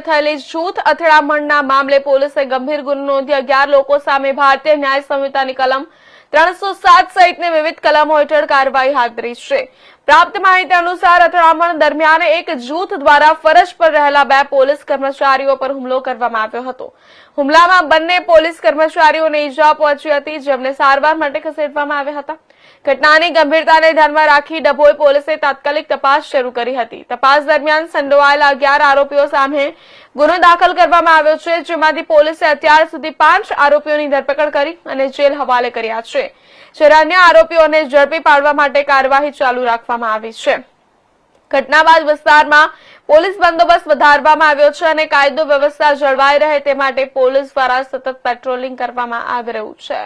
થયેલી જૂથ અથડામણના મામલે પોલીસે ગંભીર ગુનો નોંધી 11 લોકો સામે ભારતીય ન્યાય સંહિતાની કલમ 307 સહિતની વિવિધ કલમો હેઠળ કાર્યવાહી હાથ ધરી છે। પ્રાપ્ત માહિતી અનુસાર અથડામણ દરમિયાન એક જૂથ દ્વારા ફરજ પર રહેલા 2 પોલીસ કર્મચારીઓ પર હુમલો કરવામાં આવ્યો હતો। હુમલામાં બંને પોલીસ કર્મચારીઓને ઈજા પહોંચી હતી, જેમને સારવાર માટે ખસેડવામાં આવ્યા હતા। ઘટનાની ગંભીરતાને ધ્યાનમાં રાખી ડભોઈ પોલીસે તાત્કાલિક તપાસ શરૂ કરી હતી। તપાસ દરમિયાન સંડોવાયેલા 11 આરોપીઓ સામે ગુનો દાખલ કરવામાં આવ્યો છે, જેમાંથી પોલીસે અત્યાર સુધી 5 આરોપીઓની ધરપકડ કરી અને જેલ હવાલે કર્યા છે, જ્યારે અન્ય આરોપીઓને ઝડપી પાડવા માટે કાર્યવાહી ચાલુ રાખવામાં આવી છે। ઘટના બાદ વિસ્તારમાં પોલીસ બંદોબસ્ત વધારવામાં આવ્યો છે અને કાયદો વ્યવસ્થા જળવાઈ રહે તે માટે પોલીસ દ્વારા સતત પેટ્રોલિંગ કરવામાં આવી રહ્યું છે।